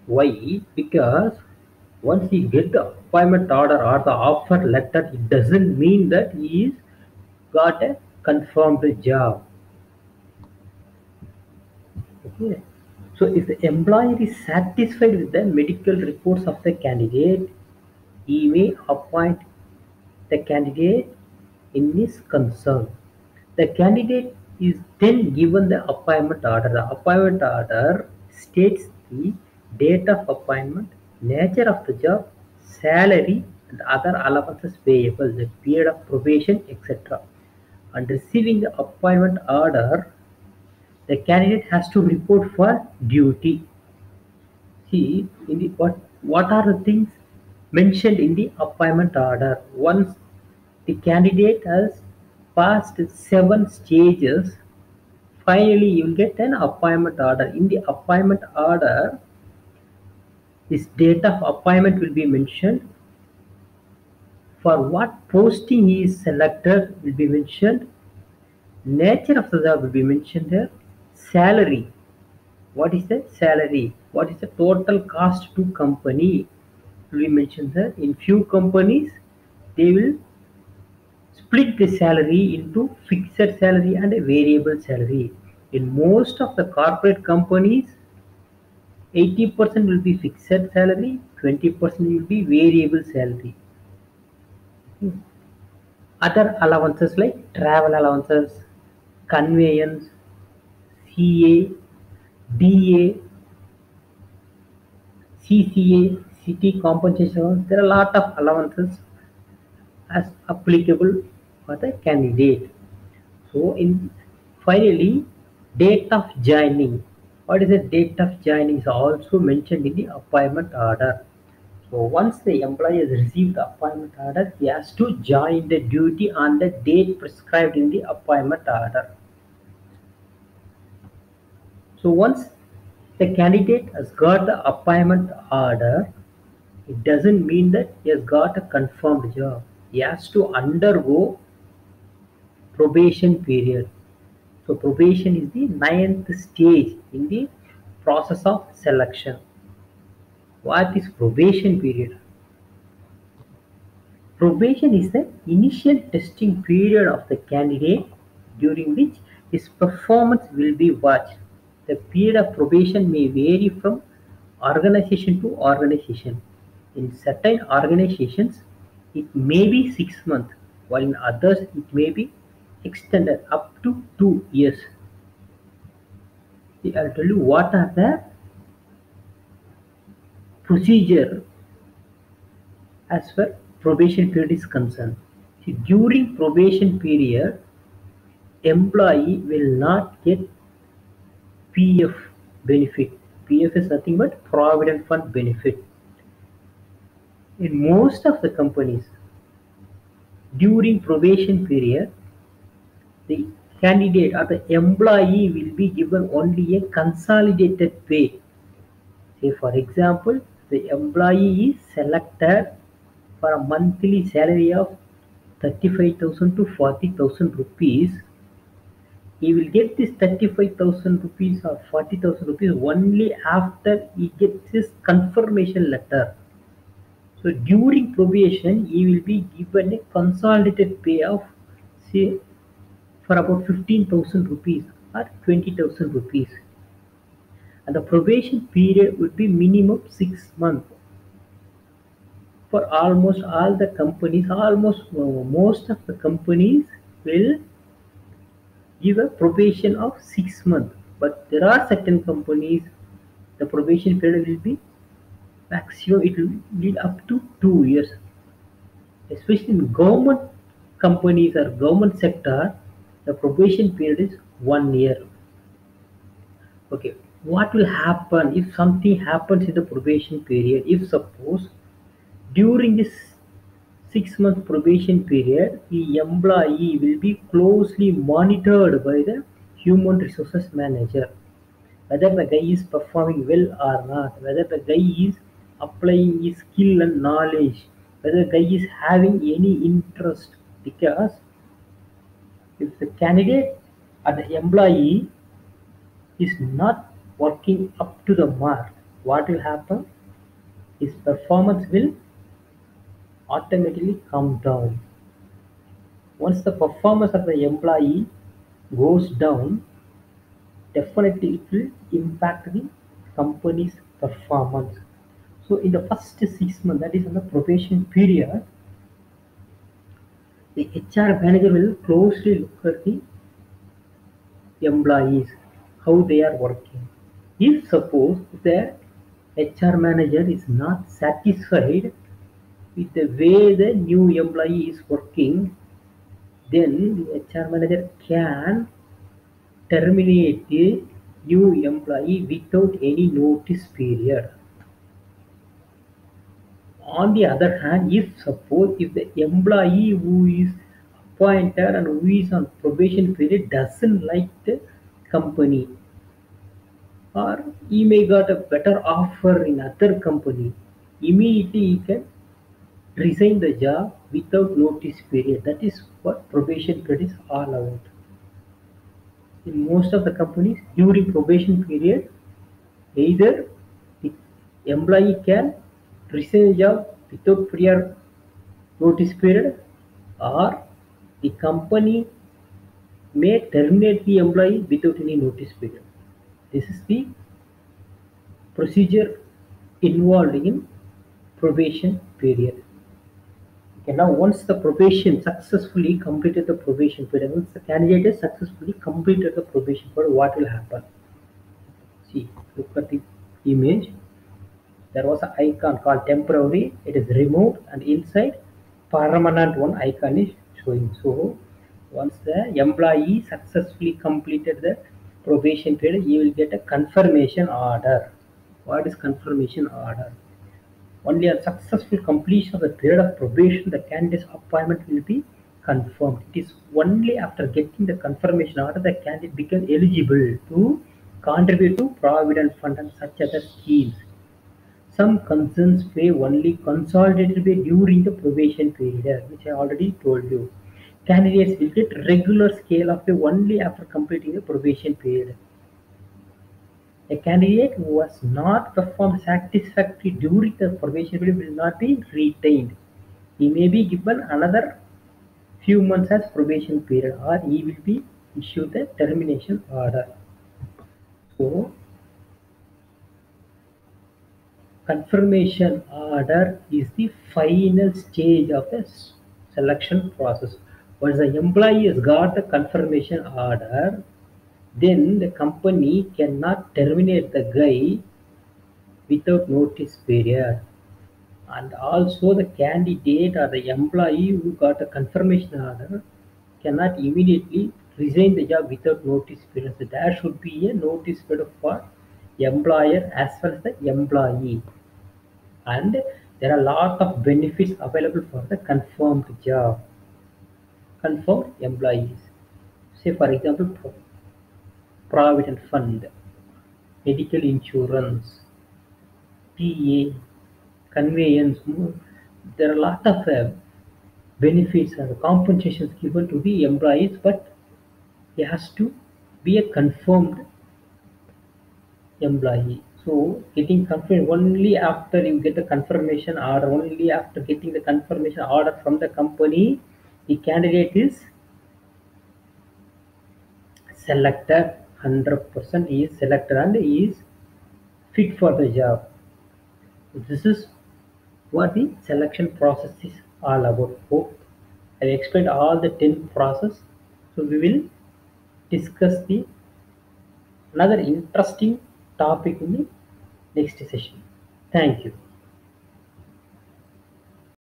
Why? Because once he get the appointment order or the offer letter, it doesn't mean that he is got a confirmed job. Okay. So if the employer is satisfied with the medical reports of the candidate, he may appoint the candidate in his concern. The candidate is then given the appointment order. The appointment order states the date of appointment, nature of the job, salary, and other allowances payable, the period of probation, etc. On receiving the appointment order, the candidate has to report for duty. See, what are the things mentioned in the appointment order? Once the candidate has passed 7 stages, finally you will get an appointment order. In the appointment order, this date of appointment will be mentioned. For what posting he is selected will be mentioned. Nature of the job will be mentioned there. Salary. What is the salary? What is the total cost to company? Will be mentioned there. In few companies, they will split the salary into fixed salary and a variable salary. In most of the corporate companies, 80% will be fixed salary, 20% will be variable salary. Other allowances like travel allowances, conveyance, CA, DA, CCA, city compensation, there are a lot of allowances as applicable for the candidate. So in finally, date of joining. What is the date of joining is also mentioned in the appointment order. So once the employee has received the appointment order, he has to join the duty on the date prescribed in the appointment order. So once the candidate has got the appointment order, it doesn't mean that he has got a confirmed job. He has to undergo probation period. So probation is the ninth stage in the process of selection. What is probation period? Probation is the initial testing period of the candidate during which his performance will be watched. The period of probation may vary from organization to organization. In certain organizations, it may be 6 months, while in others, it may be extended up to 2 years. I'll tell you what are the procedure as far probation period is concerned. See, during probation period, employee will not get PF benefit. PF is nothing but provident fund benefit. In most of the companies, during probation period, the candidate or the employee will be given only a consolidated pay. Say for example, the employee is selected for a monthly salary of 35,000 to 40,000 rupees. He will get this 35,000 rupees or 40,000 rupees only after he gets his confirmation letter. So during probation, he will be given a consolidated pay of say for about 15,000 rupees or 20,000 rupees. And the probation period would be minimum 6 months. For almost all the companies, almost most of the companies will give a probation of 6 months. But there are certain companies, the probation period will be maximum, it will lead up to 2 years. Especially in government companies or government sector, the probation period is 1 year. Okay, what will happen if something happens in the probation period? If suppose during this 6 month probation period, the employee will be closely monitored by the human resources manager. Whether the guy is performing well or not, whether the guy is applying his skill and knowledge, whether the guy is having any interest. Because if the candidate or the employee is not working up to the mark, what will happen? His performance will automatically come down. Once the performance of the employee goes down, definitely it will impact the company's performance. So in the first 6 months, that is in the probation period, the HR manager will closely look at the employees, how they are working. If suppose the HR manager is not satisfied with the way the new employee is working, then the HR manager can terminate the new employee without any notice period. On the other hand, if the employee who is appointed and who is on probation period doesn't like the company, or he may got a better offer in other company, immediately he can resign the job without notice period. That is what probation period is all about. In most of the companies, during probation period, either the employee can resign the job without prior notice period, or the company may terminate the employee without any notice period. This is the procedure involved in probation period. Okay, now once the probation successfully completed the probation period, once the candidate has successfully completed the probation period, what will happen? See, look at the image. There was an icon called temporary. It is removed, and inside permanent one icon is showing. So once the employee successfully completed the probation period, you will get a confirmation order. What is confirmation order? Only on successful completion of the period of probation, the candidate's appointment will be confirmed. It is only after getting the confirmation order the candidate becomes eligible to contribute to provident fund and such other schemes. Some concerns may only consolidated pay during the probation period, which I already told you. Candidates will get regular scale of pay only after completing the probation period. A candidate who has not performed satisfactorily during the probation period will not be retained. He may be given another few months as probation period, or he will be issued a termination order. So confirmation order is the final stage of the selection process. Once the employee has got the confirmation order, then the company cannot terminate the guy without notice period. And also the candidate or the employee who got a confirmation order cannot immediately resign the job without notice period. So there should be a notice period for employer as well as the employee. And there are a lot of benefits available for the confirmed job, confirmed employees. Say for example, provident fund, medical insurance, PA, conveyance. There are a lot of benefits and compensations given to the employees, but he has to be a confirmed employee. So getting confirmed only after you get the confirmation order, only after getting the confirmation order from the company, the candidate is selected. 100% he is selected and he is fit for the job. This is what the selection process is all about. Hope I explained all the 10 process. So we will discuss the another interesting topic in the next session. Thank you.